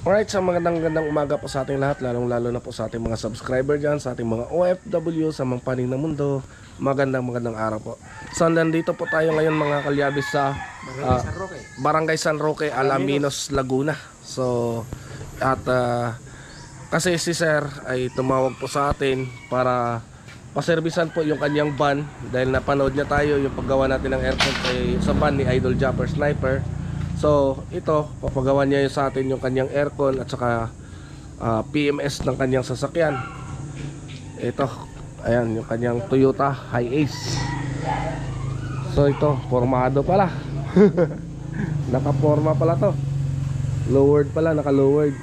Alright, sa magandang umaga po sa ating lahat, lalong-lalo na po sa ating mga subscriber dyan, sa ating mga OFW sa mga panig ng mundo. Magandang araw po. So, nandito po tayo ngayon mga kalyabis sa Barangay San Roque, Alaminos, Laguna. So, at kasi si Sir ay tumawag po sa atin para paservisan po yung kanyang van dahil napanood niya tayo yung paggawa natin ng aircon sa van ni Idol Japper Sniper. So ito, papagawa niya sa atin yung kanyang aircon at saka PMS ng kanyang sasakyan. Ito, ayan yung kanyang Toyota Hiace. So ito, formado pala. Naka-forma pala to. Lowered pala, naka-lowered.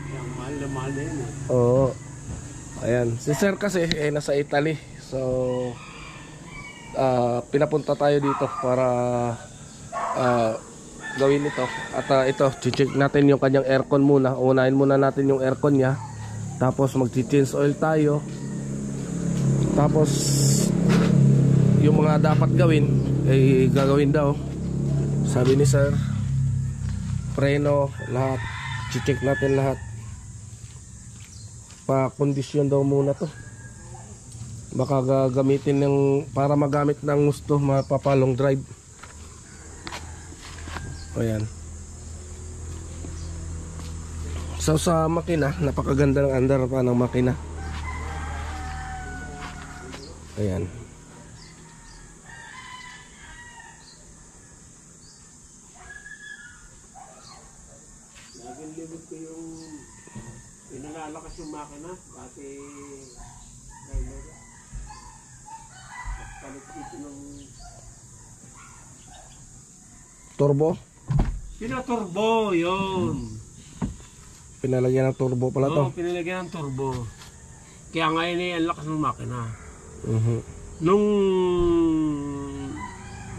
Mahal na yun. Oo. Ayan, si Sir kasi nasa Italy. So pinapunta tayo dito para gawin ito. At ito, check natin yung kanyang aircon muna. Unahin muna natin yung aircon niya. Tapos mag-change oil tayo. Tapos yung mga dapat gawin ay gagawin daw. Sabi ni Sir, preno, lahat. Check natin lahat. Pa-kondisyon daw muna to. Baka gagamitin ng para magamit ng gusto, mapapalong drive. Ayan. So sa makina, napakaganda ng andar pa ng makina. Ayan. Naging-limit ko yung pinalalakas yung makina. Dati driver. Palit dito ng Turbo? pinaturbo, yun. Pinalagyan ng turbo pala to. Oo, pinalagyan ng turbo. Kaya ngayon ang lakas ng makina. Nung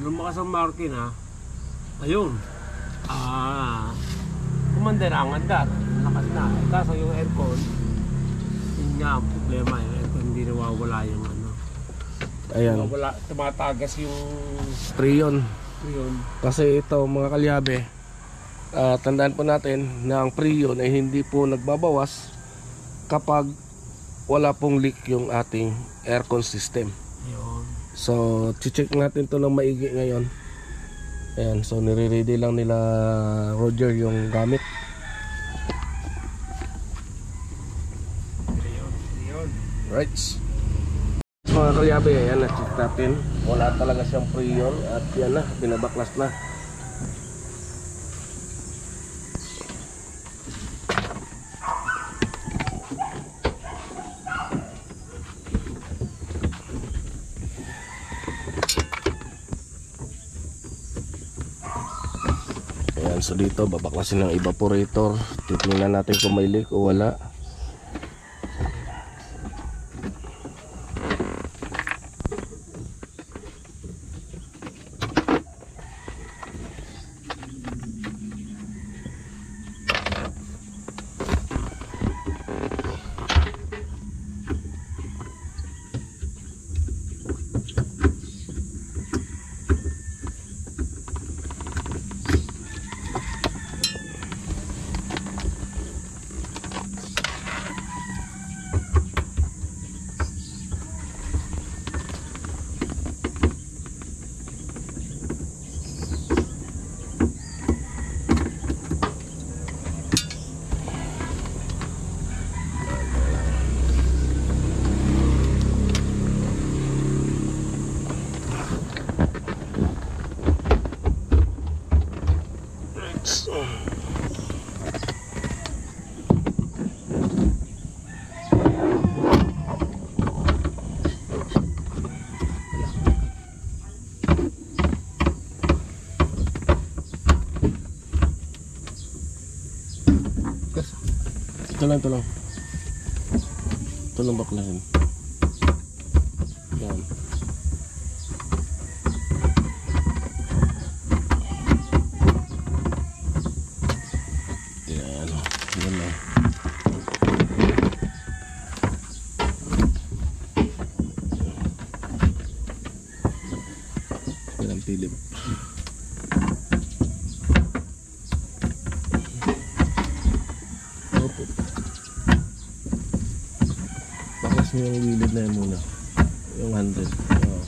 lumakas ang makina, ayun. Kumanda na ang andar. Lakas na. Kaso yung aircon, yun nga ang problema. Yung aircon hindi nawawala yung ano. Ayan. Nawawala, tumatagas yung Freon. yun. Kasi ito mga kalyabe, tandaan po natin na ang Freon ay hindi po nagbabawas kapag wala pong leak yung ating aircon system. Yun. So check natin to ng maigi ngayon. Ayan, so nire-ready lang nila Roger yung gamit. Yun. Right. Mga kalyabe, ayan, na-check natin. Wala talaga siyang Freon at yan na, binabaklas na. Ayan, so dito babaklasin ng evaporator. Titingnan natin kung may leak o wala. Ito lang. Ito lang baklasin. Yan. Yan. Yan lang. Yan ang tilip. input. Baklas mo yung gilid na yun muna. Yung handle. Oo.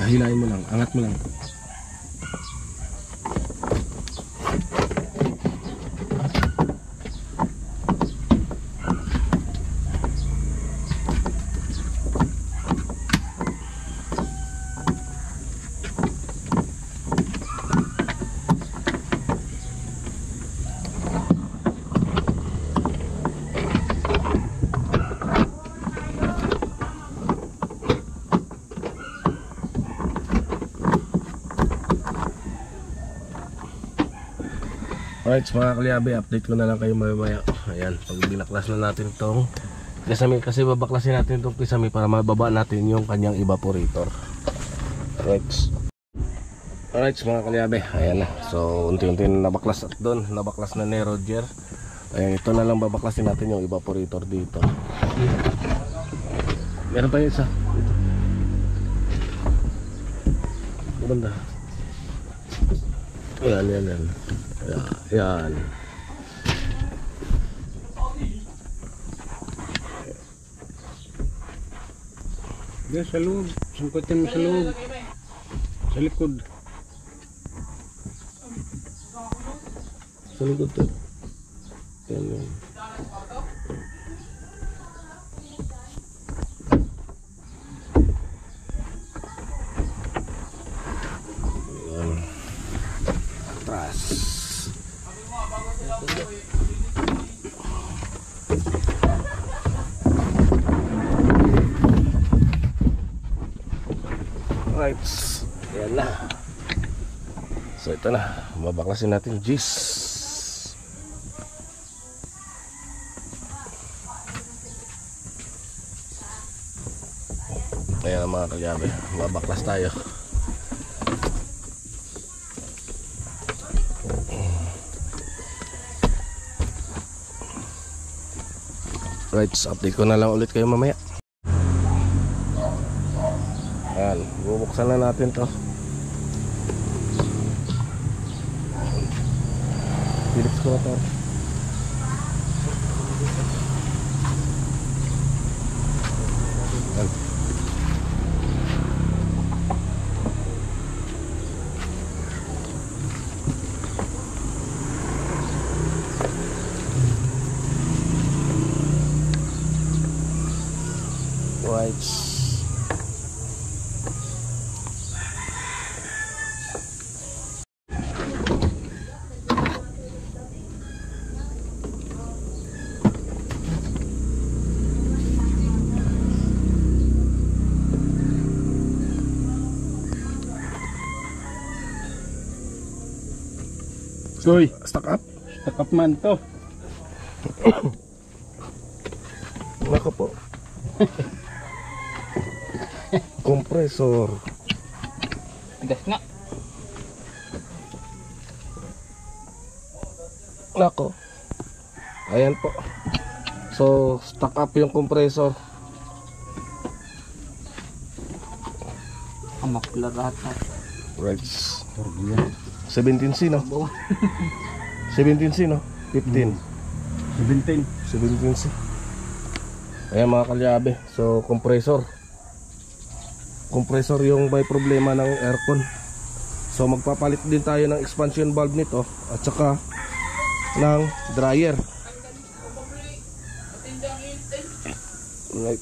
Hilahin mo lang, angat mo lang. Alright, mga kalyabe, update ko na lang kayo mamaya. Ayan, pag binaklas na natin itong kisame, kasi babaklasin natin itong kisame para mababa natin yung kanyang evaporator. Alright, mga kalyabe, ayan na. So, unti-unti na nabaklas at doon, nabaklas na ni Roger. Ayan, ito na lang babaklasin natin yung evaporator dito. Meron pa yung isa. Ito. Banda. Ayan. Yan. Diyan sa loob. Sangkutin mo sa loob. Sa likod. Sa likod to. Yan. Atras. Right, ayan na. So ito na, babaklasin natin G's. Ayan mga kalyabe, babaklas tayo. Right, so update ko na lang ulit kayo mamaya. Ayan, bubuksan na natin to. Philips ko na to. Ayan. Right. Uy, Stuck up? stuck up man to. Naka po. Kompresor. Tigas nga. Nako. Ayan po. So, stuck up yung kompresor. Amaklarata. Right. 17C no? 17C no? 15. 17. 17C. Ayan mga kalyabe. So, kompresor yung may problema ng aircon. So magpapalit din tayo ng expansion valve nito at saka ng dryer. Right.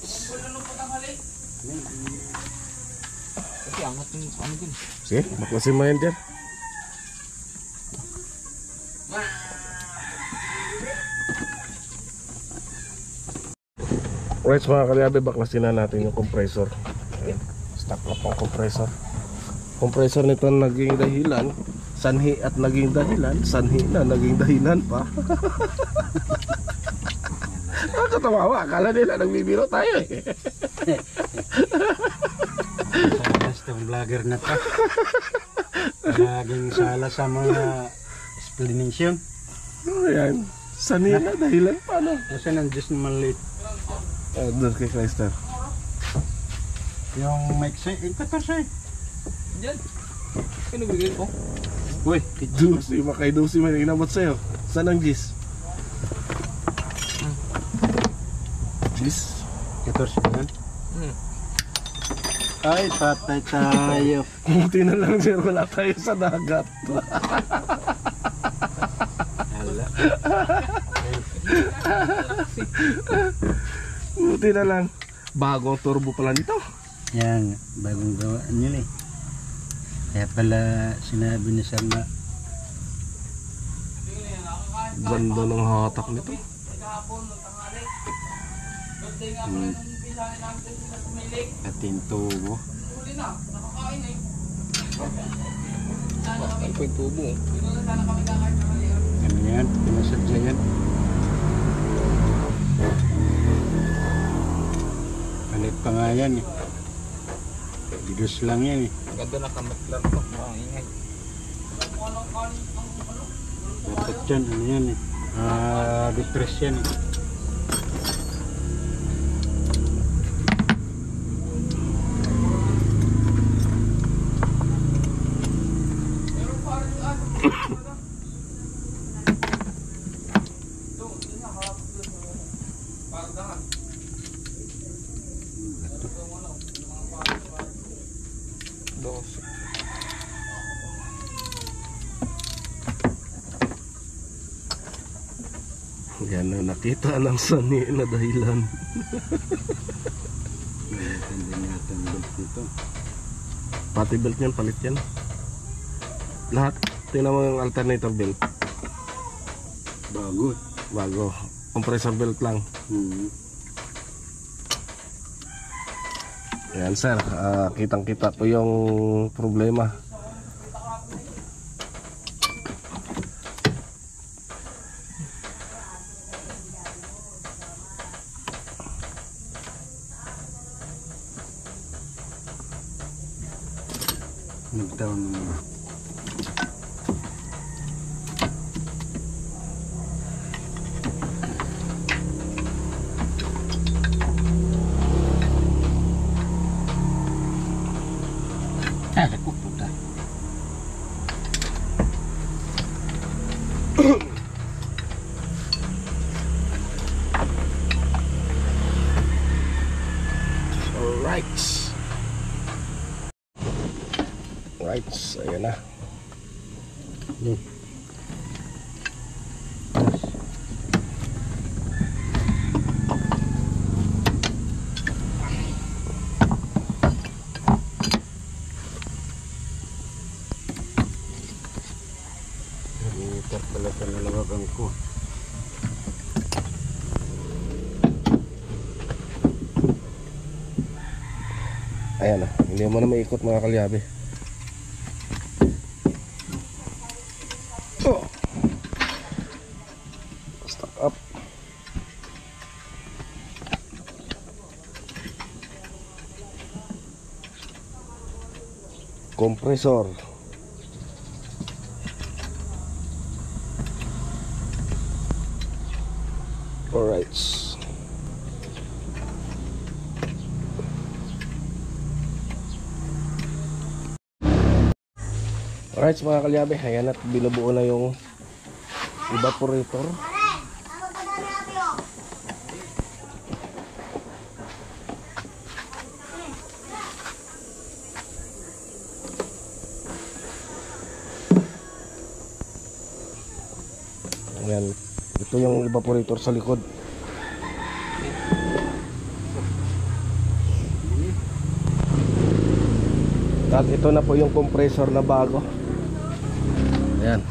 Kasi angat yung ano dun. Sige, baklasin mo yan dyan. Right mga kalyabe, baklasin na natin yung compressor. Ayan, stock na pang compressor. Compressor nito naging dahilan, sanhi at naging dahilan, sanhi na naging dahilan pa. Nakakatawa, akala nila nagbibiro tayo eh. Basta vlogger na to. Laging sala sa mga explanation. Ayan, sanhi na dahilan pa no. Kasi nandiyan na maliit. Doon kay Chrysler. Yung mic sa 14. Diyan. Ano bigay ko? Uy, Dusi, makay dusi man inabot sa'yo. Saan ang gis? Gis? 14 yan. Hmm. Ay, patay tayo. Buti na lang sir, wala tayo sa dagat. Hala. Buti na lang. Bagong turbo pala nito. Yan, bagong gawa nila eh. Kaya pala sinabi ni Sir na Ganda ng hatak nito. ating tubo. Ano po yung tubo? Ano yan? Pinasadya yan. Palit pa nga yan eh. Bidos lang yan eh. Ganda na kamatlar to. Mukhang ingay. Dapat yan, ano yan eh. Depress yan eh. Yan na nakita ng sani na dahilan. Hindi natin belt dito. Pati belt yan, palit yan. Lahat. Tingnan mo yung alternator belt. Bago. Bago. Compressor belt lang. Yan sir, kitang kita po yung problema. Nagtaon naman. Ako puta. Alright. Right, ayan na. Ito pala sa nalawagan ko. Ayan na, hindi mo na maikot mga kalyabe. Oh. Stock up. Kompresor. Alright. Alright mga kalyabe, ayan at binubuo na yung evaporator. Ayan, ito yung evaporator sa likod. At ito na po yung compressor na bago. Ayan.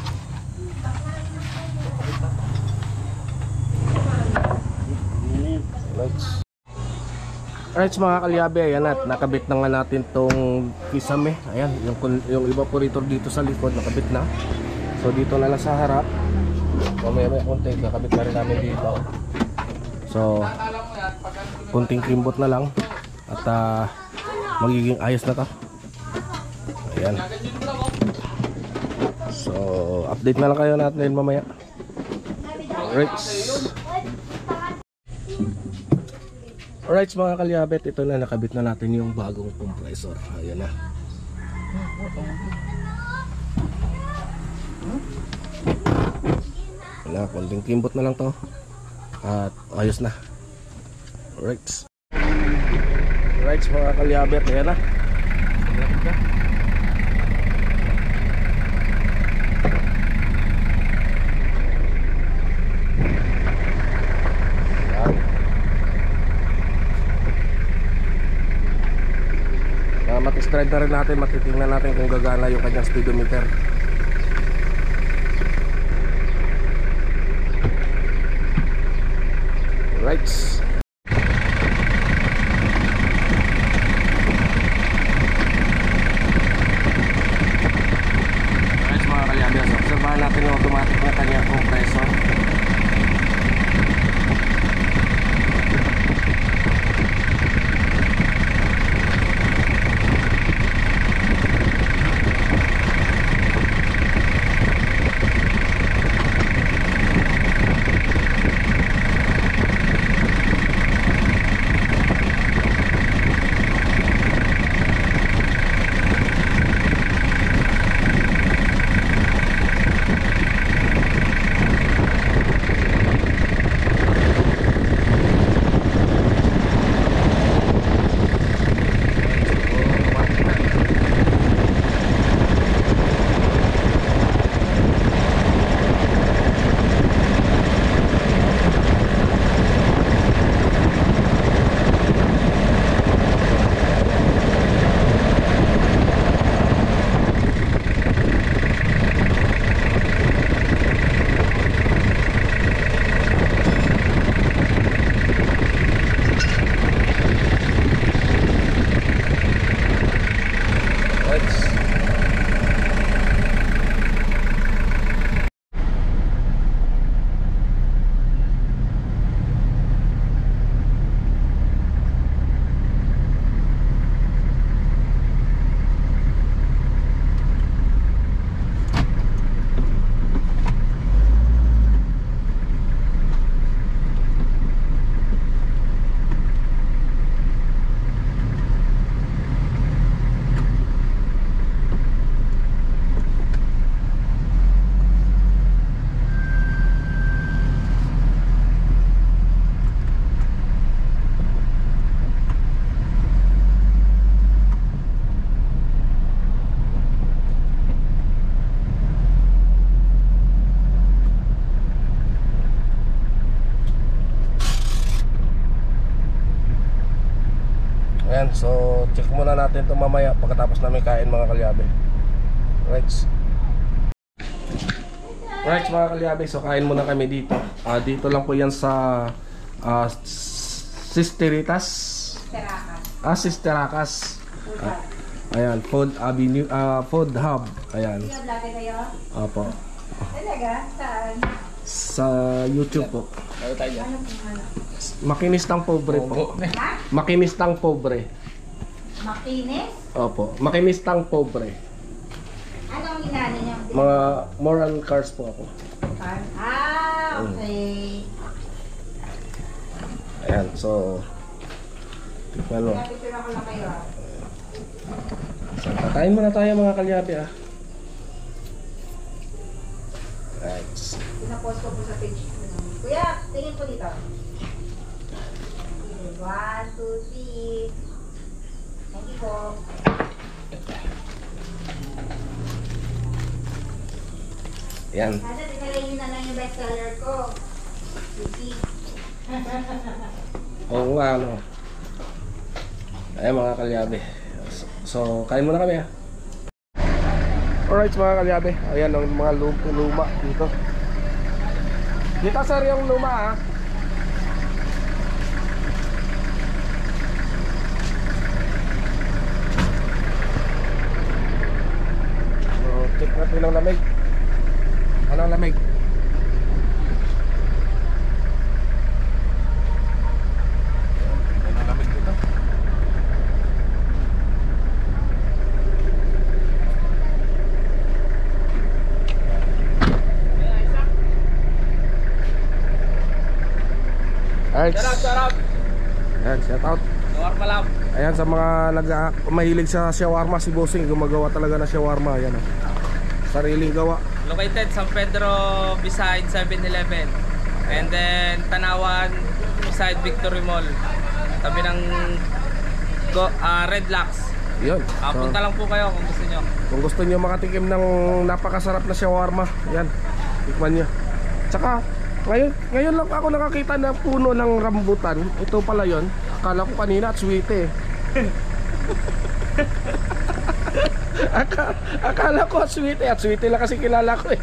Alright mga kalyabe, ayan at nakabit na nga natin tong kisame. Ayan, yung evaporator dito sa likod nakabit na. So dito na lang sa harap. Mamaya konti, kakabit na rin namin dito. So kunting kimbot na lang. At magiging ayos na to. Ayan. So update na lang kayo natin mamaya. Alright. Alright mga kalyabet, ito na, nakabit na natin yung bagong compressor. Ayan na. Wala, konting kimbot na lang to. At ayos na. Alright. Alright mga kalyabet, ayan na. Mat-stride na rin natin, matitingnan natin kung gagana yung kanyang speedometer. Right. Right mga kalyabes, obserbahan natin yung automatic na kanyang compressor. Ayan, so check muna natin ito mamaya pagkatapos namin kain mga kalyabe. Right. Right mga kalyabe, so kain muna kami dito. Dito lang po yan sa Sisteritas. Sisteracas. Ayan, Food Avenue, Food Hub. Ayan. Opo. Talaga? Saan? Sa YouTube po. Ano tayo dyan? Makinistang pobre po. Ha? Makinistang pobre. Makinis? Opo, makinistang pobre. Anong inano niyo? Mga moral cars po ako. Okay. Ayan, so tikman mo. Picture ako lang kayo. So, kakain muna tayo mga kalyabe Right. Pinapost ko po sa page. Kuya, tingin po dito. 1, 2, 3. Thank you po. Ayan. Sana tinalayin na lang yung bestseller ko. Susi. Oo nga, ano. Ayan mga kalyabe. So So, kain muna kami, ha. Alright mga kalyabe, ayan ang mga luma dito. Dito sir yung luma, ha. So, check natin ang lamig. Ano ang lamig? Ano ang lamig dito? Alright. Sarap! Ayan, shout out. Shawarma lang. Ayan sa mga mahilig sa shawarma, si Bossing gumagawa talaga na shawarma. Ayan, oh. Sariling gawa. Located San Pedro beside 7-Eleven. And then Tanawan beside Victory Mall. Tabi ng Red Locks. Yun. Punta lang po kayo kung gusto nyo. Kung gusto niyo makatikim ng napakasarap na shawarma, yan, tikman niyo. Tsaka ngayon lang ako nakakita ng puno ng rambutan. Ito pala yon. Akala ko kanina at sweet eh. Akala ko at sweet eh. At sweet lang kasi kilala ko eh.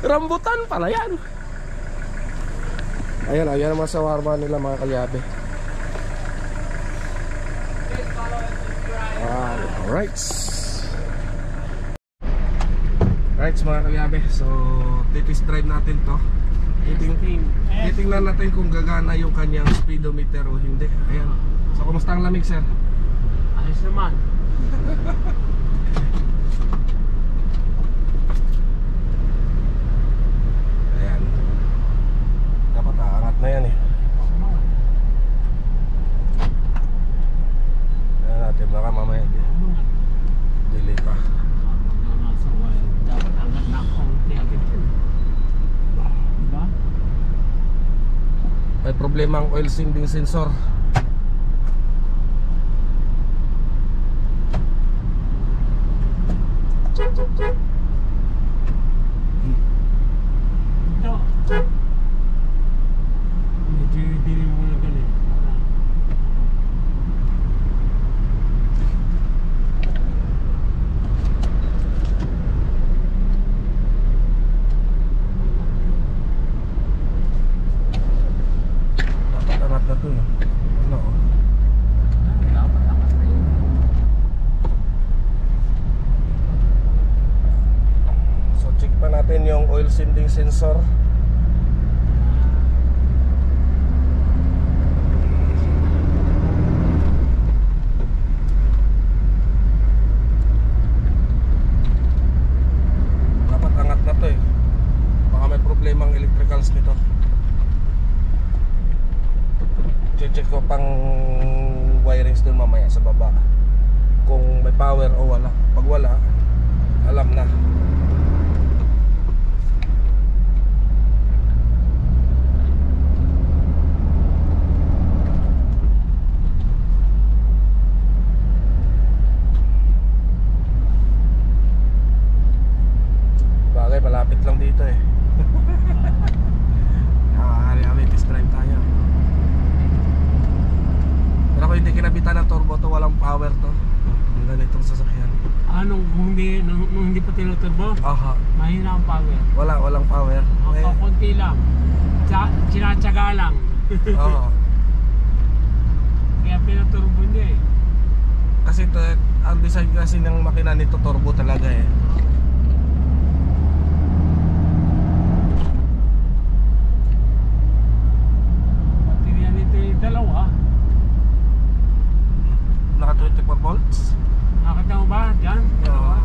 Rambutan pala yan. Ayan, ayan ang mga shawarma nila mga kalyabe. Alright. Right mga kalyabe, so titis drive natin to. Titingnan natin kung gagana yung kanyang speedometer o hindi. Ayan. So kumusta ang lamig sir? Ayos naman. Ayan. Dapat aangat na yan eh. Ayan natin, baka mamaya delay pa. Dapat angat na konti agad yun. Diba? May problema ang oil sinding sensor. Ito. Medyo dilim mo na ganun. Dapat angat na to eh. Ano oh. Dapat angat na yun. So check pa natin yung oil sinding sensor. Dapat angat na to eh. Baka may problema ang electricals nito. Check ko pang wirings dun mamaya sa baba kung may power o wala. Pag wala, alam na. Bagay, malapit lang dito eh. Hari-hari, test drive tayo. Pero kung hindi kinabitan ng turbo to, walang power to. Ang ganitong sasakyan. Nung hindi pa tinuturbo, Aha, mahina ang power. walang power. Eh, Konti lang. Sinatsaga lang. oo. Kaya pinuturbo niya eh. Kasi to, ang design kasi ng makina nito turbo talaga eh. Baterya nito yung dalawa. Naka 24 volts. Nakita mo ba? Diyan. Dalawa.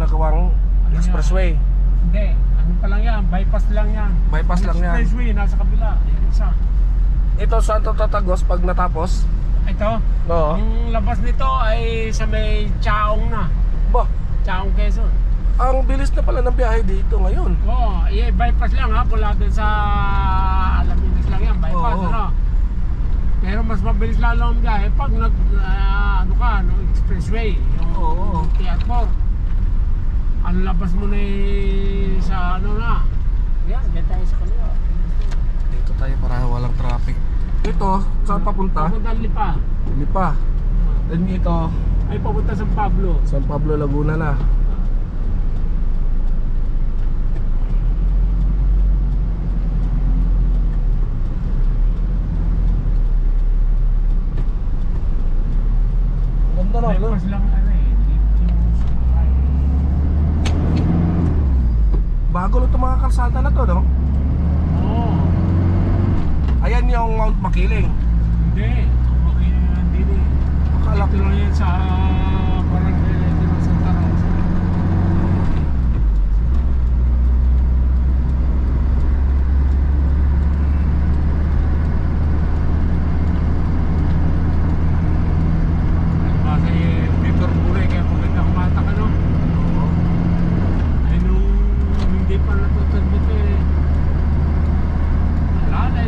ginagawang expressway. Hindi, ano pa lang yan, bypass lang yan. Bypass lang yan. Expressway, nasa kabila. Yung isa. Ito saan to tatagos pag natapos? Ito, Oo. ang labas nito ay sa may Chaong na. Ba, Chaong, Quezon. ang bilis na pala ng biyahe dito ngayon. Oo, bypass lang ha, mula dun sa Alaminos lang yan, bypass, Oo. ano. Pero mas mabilis lalo ang biyahe pag expressway, yung Oo. T4. Ang labas mo na sa ano na. Yan, dyan tayo sa kanila. Dito tayo para walang traffic. Ito, saan papunta? Papunta Lipa. Lipa. Then ito, Ay, papunta San Pablo. San Pablo, Laguna na. Ganda na, no? Bypass lang ano eh. Bago lang itong mga kalsada na to, no? Oo. Ayan yung Mount Makiling. Hindi. Okay na yan din eh. Akala Ito lang yan sa barangay dito ng Santa Rosa. Kasi Victor Bulay, kaya maganda kumata ka no? Ay nung hindi pa natutulbit eh. Nalalay.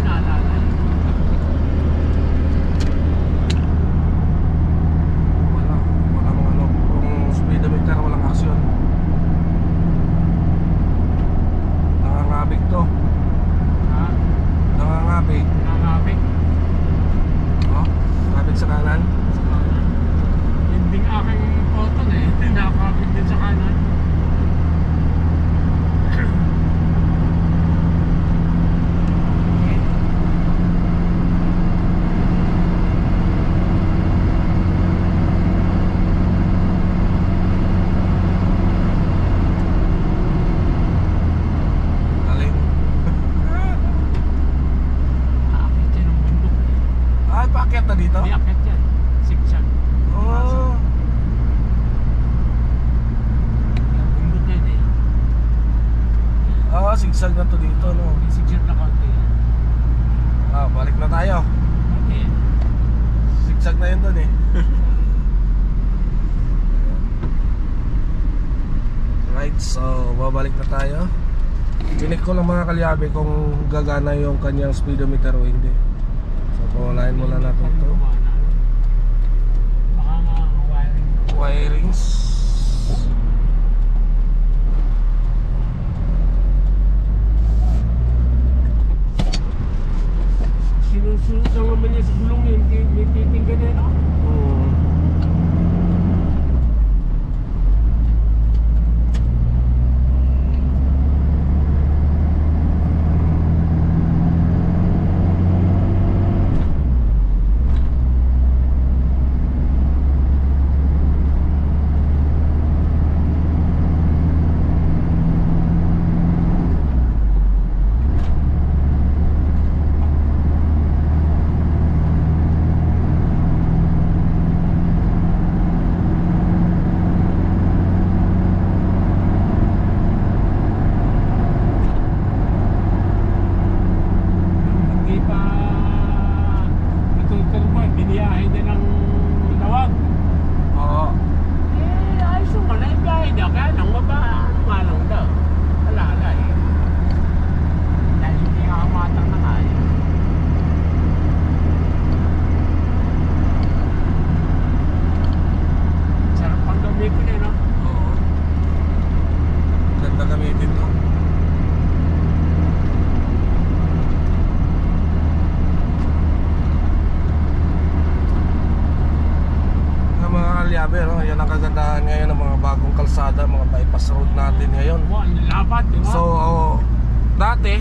Walang ano, kung speedometer, walang aksyon. Nangangabig to. Ha? Nangangabig. Nangangapit. Oh, ngabig sa kanan. Yun ding aking photo na eh. Nakakapit din sa kanan. Galing. Nakakapit yan ang bundok. Ay, paakyat na dito? May akit yan. Sigsag. Oh. Yung bundok yan eh. Ah, sigsag na to dito, no? May sigsag na konti. Ah, balik na tayo. Okay. Sigsag na yun dun eh. Right, so babalik na tayo. Chinik ko lang mga kalyabe kung gagana yung kanyang speedometer o hindi. So paunahin muna natin to. Baka nga wiring. Wirings. Sinusunod lang naman niya sa gulong yun. May titinggan yan ako. Hmm. Hindi pa itutuloy mo. Biniyahin din ng lawag. Oo. Eh, ayos mo na yung biyahe daw. Kaya lang nga lang daw. Alala eh. Dahil hindi nga kamatang na kaya. Sarap pang gamitin eh, no? Oo. Ganda gamitin to. Mga kalyabe, no? Yan ang kagandahan ngayon ng mga bagong kalsada, mga bypass road natin ngayon. Wow, ang lapat, di ba? So, dati,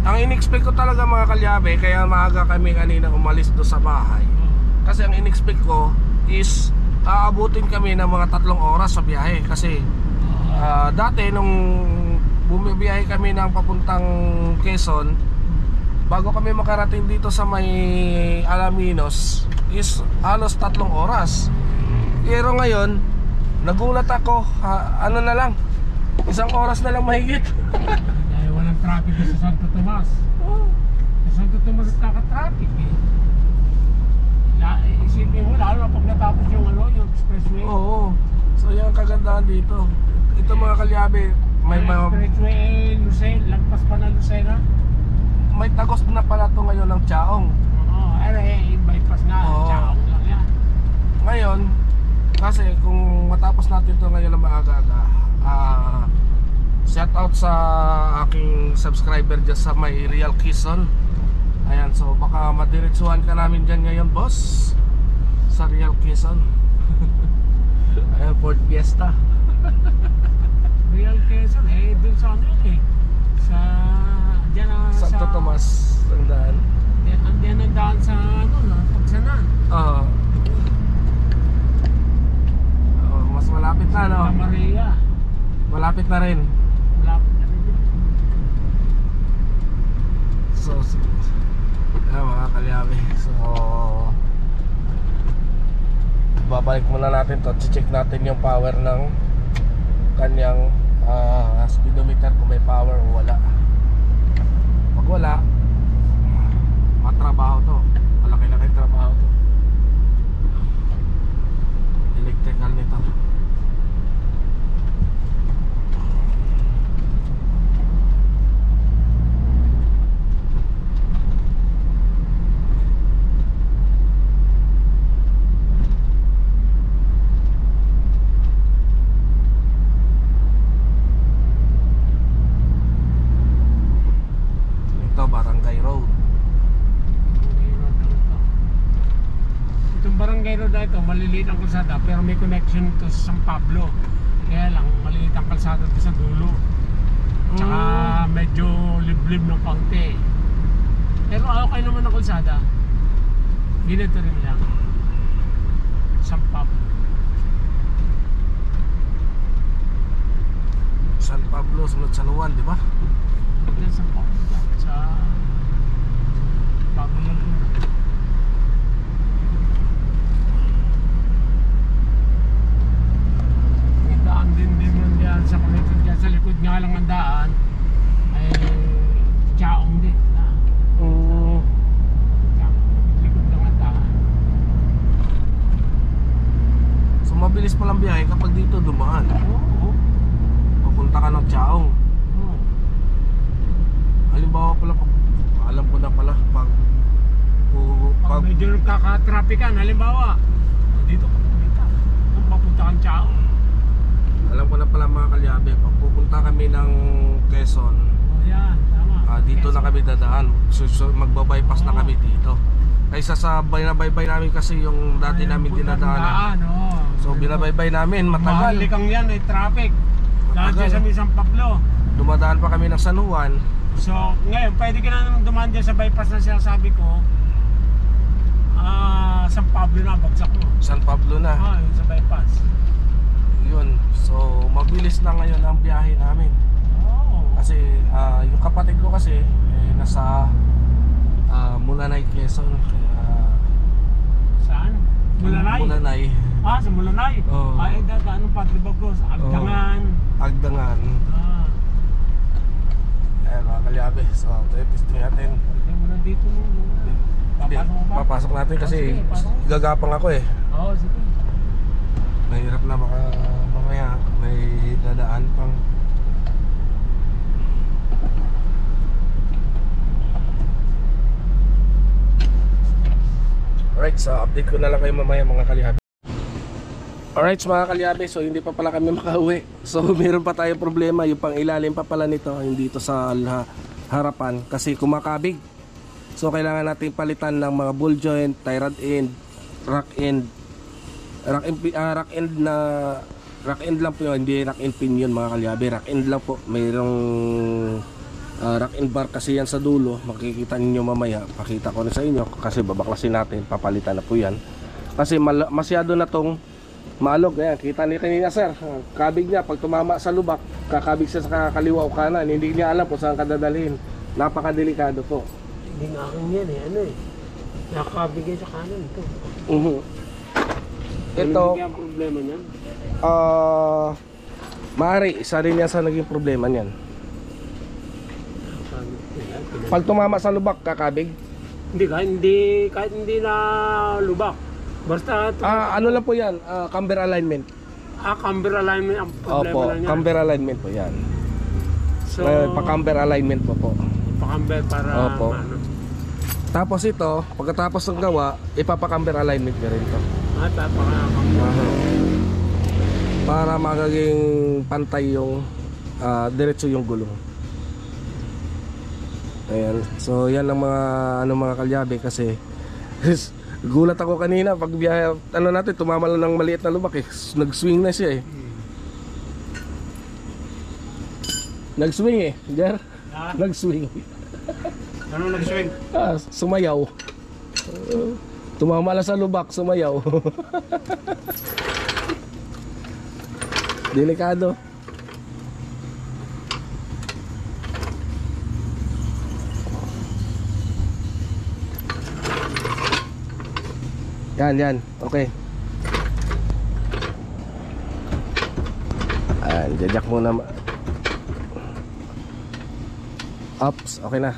ang in-expect ko talaga mga kalyabe, kaya maaga kami kanina umalis do sa bahay. Kasi ang in-expect ko is aabutin kami ng mga 3 oras sa biyahe. Kasi dati nung bumibiyahe kami ng papuntang Quezon, bago kami makarating dito sa may Alaminos is halos 3 oras. Pero ngayon Nagulat ako, ano na lang, isang oras na lang mahigit. Dahil walang traffic sa Santo Tomas. Sa Santo Tomas kaka-traffic eh. Isipin mo lalo pag natapos yung yung expressway. Oo. So yan ang kagandahan dito. Ito mga kalyabe, may expressway Lucena, lagpas pa na Lucena. may tagos na pala to ngayon ng Chaong. Oo, bypass nga, Oo. Chaong lang yan. Ngayon, kasi kung matapos natin to ngayon na maaga-aga, shout out sa aking subscriber dyan sa may Real Quezon. Ayan, so baka madiretsuhan ka namin dyan ngayon, boss, sa Real Quezon. Ayan, Ford Fiesta. Real Quezon, dun sa ano yun sa, dyan na Santo Tomas, ang daan. Dyan ang daan sa Pagsanan. Oo. Mas malapit na, no? La Maria. Malapit na rin. Malapit na rin. So, mga kalyabe. So, babalik muna natin to. Check natin yung power ng kanyang speedometer kung may power o wala. Pag wala, matrabaho to. Malaki-laki trabaho to. Electrical nito. Barangay Road. Itong Barangay Road na ito, maliliit ang kalsada pero may connection to sa San Pablo. Kaya lang, maliit ang kalsada ito sa dulo. Tsaka medyo liblib ng kaunti. Pero okay naman ang kalsada. Ganito rin lang. San Pablo. San Pablo, sunod sa Luwan, di ba? Diyan sa Pablo, sa Pablo Laguna. May daan din nun dyan sa connection dyan. Sa likod nga lang ang daan ay Chaong din. Likod lang ang daan. So mabilis palang biyahe kapag dito dumaan. Oo. Papunta ka ng Chaong. Oo. Halimbawa pala, alam ko na pala, pag Medyo nagkaka-traffican, halimbawa dito ka pupunta, kung papunta kang Chaong. alam ko na pala mga kalyabe, pag pupunta kami ng Quezon, Yan, tama. dito na kami dadaan. So magbabypass na kami dito. Kaysa sa binabaybay namin kasi yung dati namin dinadaanan. So binabaybay namin, matagal. Mahalikang yan, traffic. Lahat Matagal. dyan sa San Pablo. Dumadaan pa kami ng San Juan. So, ngayon, pwede ka na naman dumaan dyan sa bypass na sinasabi ko. San Pablo na, bagsak mo. San Pablo na. Yun sa bypass. Yun. So mabilis na ngayon ang biyahe namin. Kasi yung kapatid ko kasi nasa Mulanay, Quezon. Saan? Mulanay? Mulanay. Sa Mulanay? Oo. Anong Padre Bagos? Agdangan. Agdangan. Ayan mga kalyabe. So testing natin. Pwede mo na dito mo. Hindi, Papasok mo ba? papasok natin kasi Sige, pasok. gagapang ako eh. Oo, sige. Mahirap na baka mamaya may dadaan pang. Alright, so update ko na lang kayo mamaya mga kalyabe. Alright mga kalyabe, so hindi pa pala kami makauwi. So meron pa tayong problema, yung pang ilalim pa pala nito, hindi ito sa harapan kasi kumakabig. So kailangan natin palitan ng mga ball joint, tie rod end, rack end. Rack end lang po yun, hindi rack end pin yun mga kalyabe. Rack end lang po, mayroong rack end bar kasi yan sa dulo. Makikita niyo mamaya, pakita ko na sa inyo kasi babaklasin natin, papalitan na po yan. Kasi masyado na tong maalog. Ayan, kita niya sir, kabig niya pag tumama sa lubak, kakabig siya sa kaliwa o kanan, hindi niya alam kung saan kadadalhin. Napakadelikado po. Hindi nga akin yan nakakabigay sa kanan ito. ito, Ano ang problema niyan? maaari, isa rin yan sa naging problema niyan. Pag tumama sa lubak, kakabig. Kahit hindi na lubak. Basta Ano lang po yan, camber alignment. camber alignment ang problema Opo, lang niya. camber alignment po yan. So, Pa-camber alignment po. pa-camber para Opo. ano. Tapos ito, pagkatapos ng gawa, ipapa-camber alignment nyo rin to. Camber. Para magiging pantay yung diretso yung gulong. Ayan. So yan ang mga kalyabe kasi gulat ako kanina pag biyahe natin tumama lang ng maliit na lubak eh. Nag-swing na siya eh. Nag-swing eh, Jer. Nag-swing. Ano nag-swing? Sumayaw. Tumama lang sa lubak, sumayaw. Delikado. Yan. Okay. Jajak muna. Ups, okay na.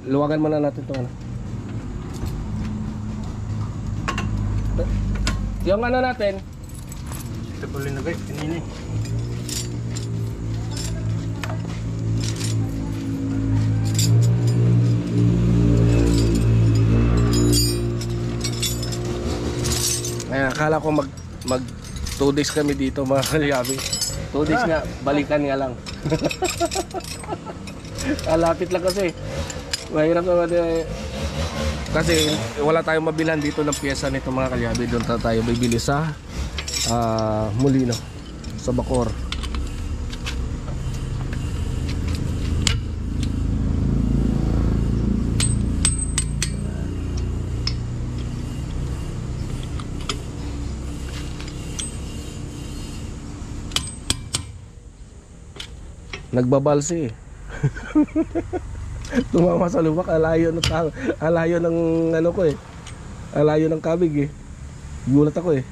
Luwagan muna natin ito. Yung natin. Ito po rin na guys, kanina eh. Akala ko mag 2 days kami dito mga kalyabi. 2 days nga, balikan nga lang. Lapit lang kasi. Mahirap naman kasi wala tayong mabilhan dito ng pyesa nito mga kalyabi. Doon tayo bibili sa Molino, sa Bacoor. Nagbabalsi. Tumama sa lubak, alayo ng ano ko eh. Alayo ng kabig eh. Gulat ako eh.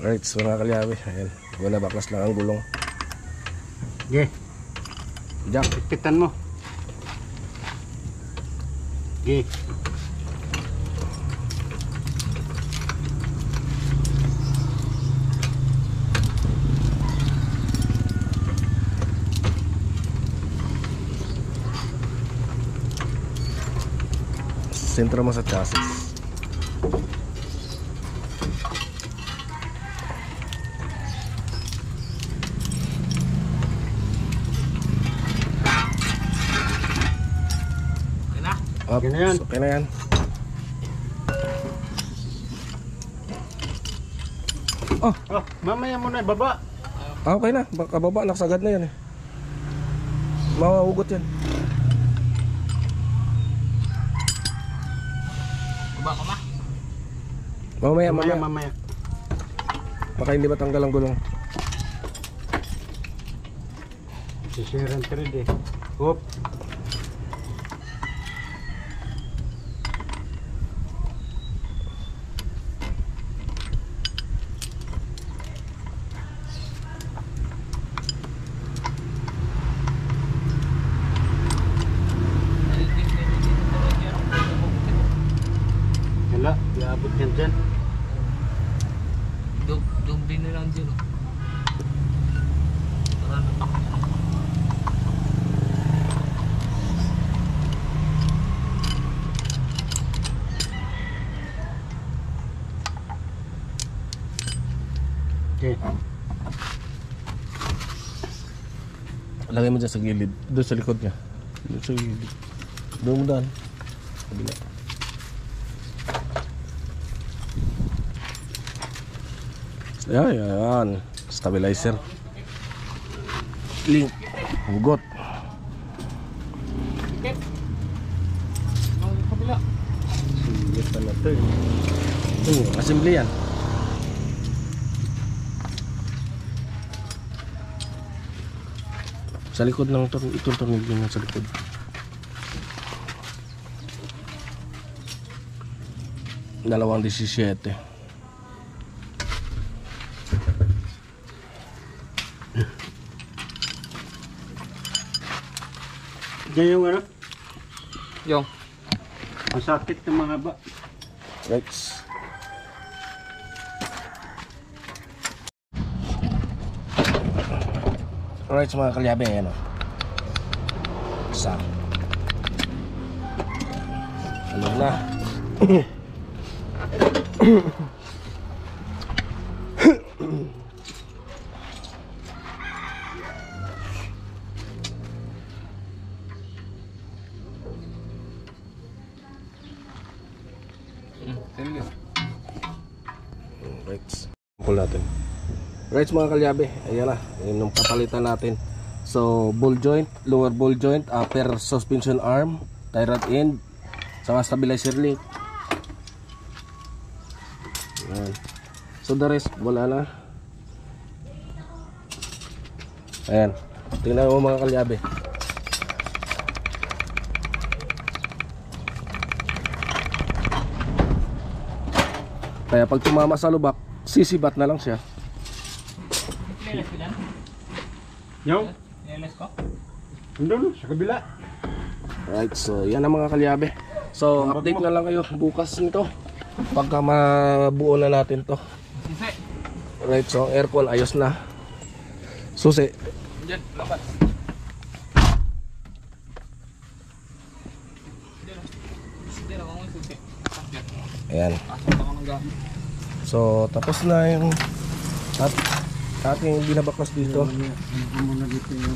Alright, so mga kalyabi, ayan, wala baklas lang ang gulong. Okay, Jack, pitan mo. Okay. sentro mo sa chassis. Okay na yan. Okay na yan. Oh, mamaya mo na baba. Okay na, kababa, nakasagad na yan eh. Mahugot yan. Baba ka ba? Mamaya. Baka hindi matanggal ang gulong. Sisiran 3D. Hop. Wala, iabot yan dyan. Doon din na lang dyan. Okay. Lagay mo dyan sa gilid. Doon sa likod niya. Doon sa gilid. Doon mo daan. Kabila. Ayan. Stabilizer. Link. Hugot. Ang kabila. Sige pa na to eh. Assembly yan. Sa likod ng itong tornilyo niya sa likod. Dalawang 17. Diyan yung ano? Yung. Ang sakit ng mga ba? Right. Alright, sa mga kalyabe, ayan o. Isa. Ano na? Right. Pull natin. Right mga kalyabe, ayan na. Ayan yung papalitan natin. So, ball joint, lower ball joint, upper suspension arm, tie rod end, saka stabilizer link. Ayan. So the rest, wala na. Ayan. Tingnan mo mga kalyabe. Kaya pag tumama sa lubak, sisibat na lang siya. Yung? Andun, sa kabila. Right, so yan ang mga kalyabe. So update na lang kayo bukas nito pagka mabuo na natin to. Right, so ang aircon ayos na. Susi. Diyan, labas. Ayan. So tapos na yung ating binabaklas dito. Muna dito yung...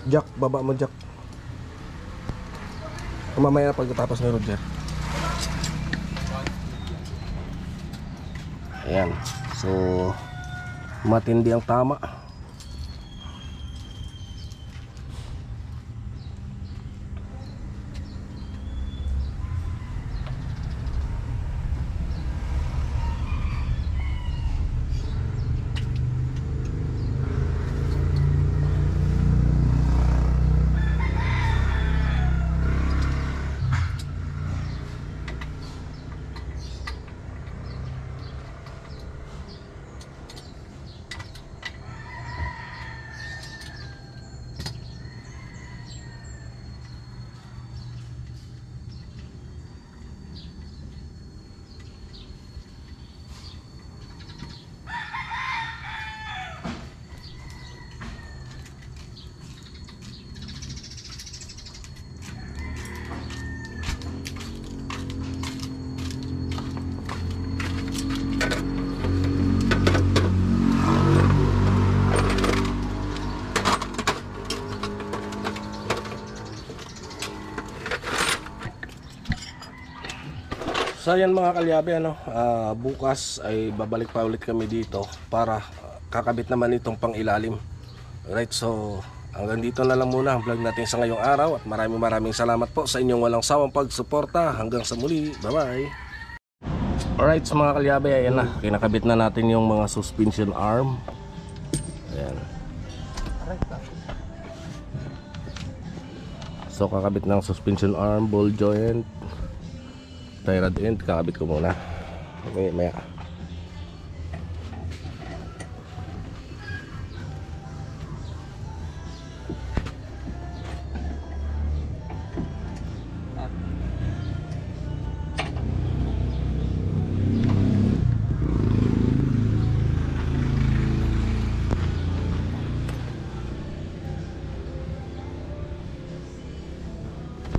Jack, baba mo Jack. Mamaya pagkatapos ni Roger. Ayan. So matindi ang tama. So yan mga kalyabe, ano, bukas ay babalik pa ulit kami dito para kakabit naman itong pang ilalim. Right, so hanggang dito na lang muna ang vlog natin sa ngayong araw at maraming salamat po sa inyong walang sawang pagsuporta. Hanggang sa muli, bye bye. Alright, so mga kalyabe, ayan na, kinakabit na natin yung mga suspension arm. Ayan. So kakabit ng suspension arm, ball joint, tie rod end, kakabit ko muna. Okay, maya.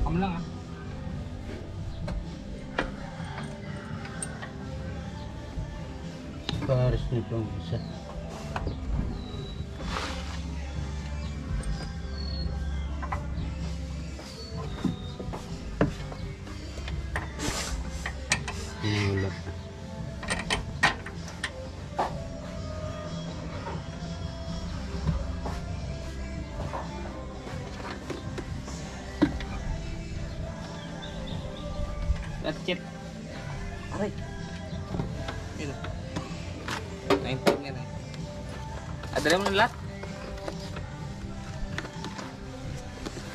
Kam lang ah. Paris nitong isa. Latchit. Aray. Yun. 19 yan eh. Adala mo ng lahat?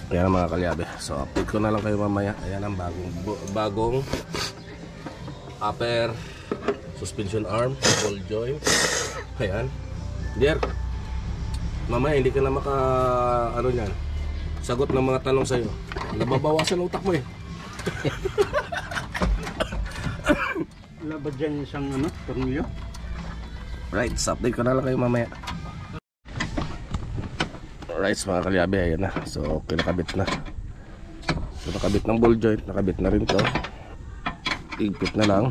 Ayan mga kalyabe. So update ko na lang kayo mamaya. Ayan ang bagong upper suspension arm, ball joint. Ayan. Jer, mamaya hindi ka na maka ano niyan. Sagot ng mga tanong sa'yo. Nababawasan ang utak mo eh. Wala ba dyan isang ano, tornilyo? Right, so update ko na lang kayo mamaya. Alright mga kalyabe, ayan na. So kinakabit na. So nakabit ng ball joint, nakabit na rin to. Igpit na lang.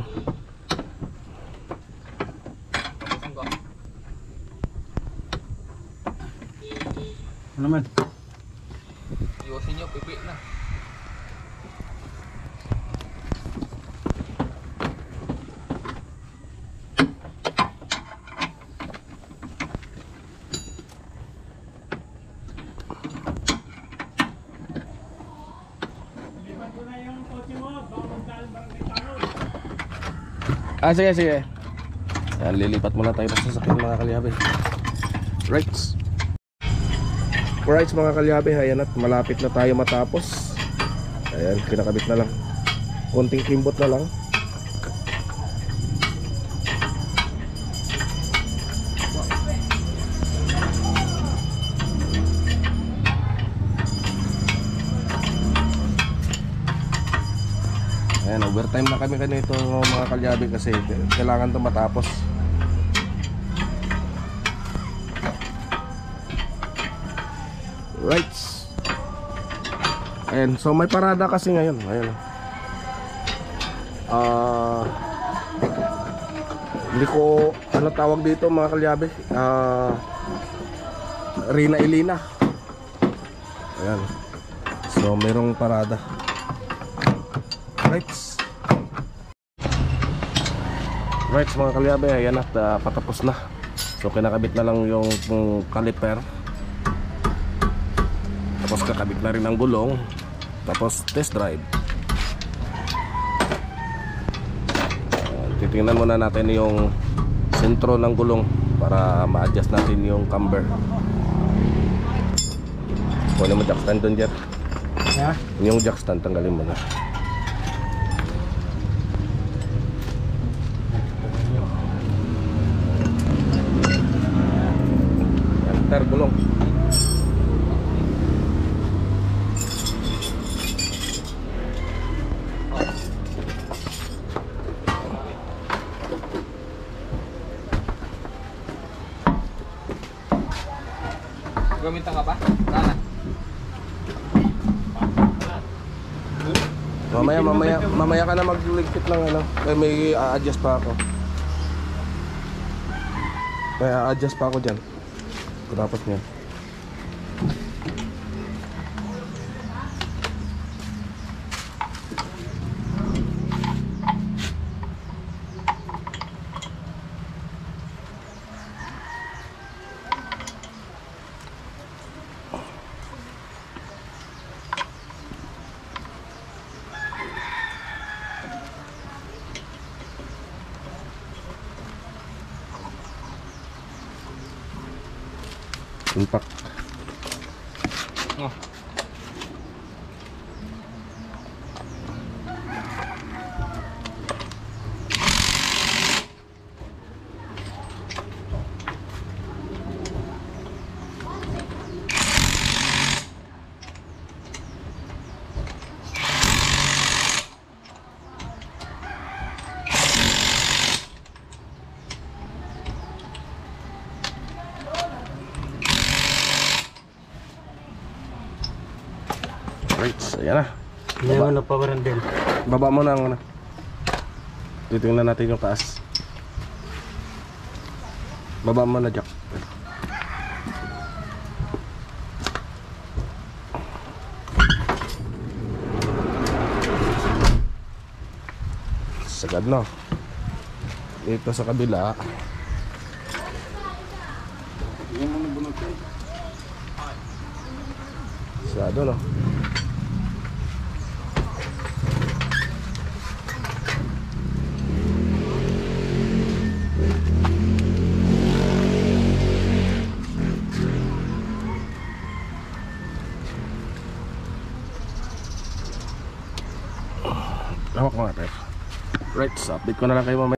Ano naman? Iwasin nyo, pipi na. Sige, sige. Ayan, lilipat muna tayo sa sasakyan mga kalyabe. Right. Right mga kalyabe, ayan at malapit na tayo matapos. Ayan, kinakabit na lang. Konting kimbot na lang. Ayan, overtime na kami kanito mga kalyabe kasi kailangan ito matapos. Right. Ayan, so may parada kasi ngayon. Ayan. Hindi ko ano tawag dito mga kalyabe. Rina Ilina. Ayan. So merong parada. Right. Right mga kalyabe, ayan at patapos na. So kinakabit na lang yung caliper. Tapos kakabit na rin ang gulong. Tapos test drive. Titingnan muna natin yung sentro ng gulong para ma-adjust natin yung camber. Kunin mo jack stand dun dyan. Ha? Yung jack stand tanggalin mo na. Enter gulong. Gamitan ka pa? Sana. Mamaya ka na magligpit ng ano. May a-adjust pa ako. May a-adjust pa ako dyan. Dapat niya. Impact. Oh. Right, ayan na. Hindi mo na pawaran din. Baba mo na ang ano. Titingnan natin yung taas. Baba mo na, Jack. Sagad na. Dito sa kabila. Sagado no. Right, so update ko na lang kayo mamaya.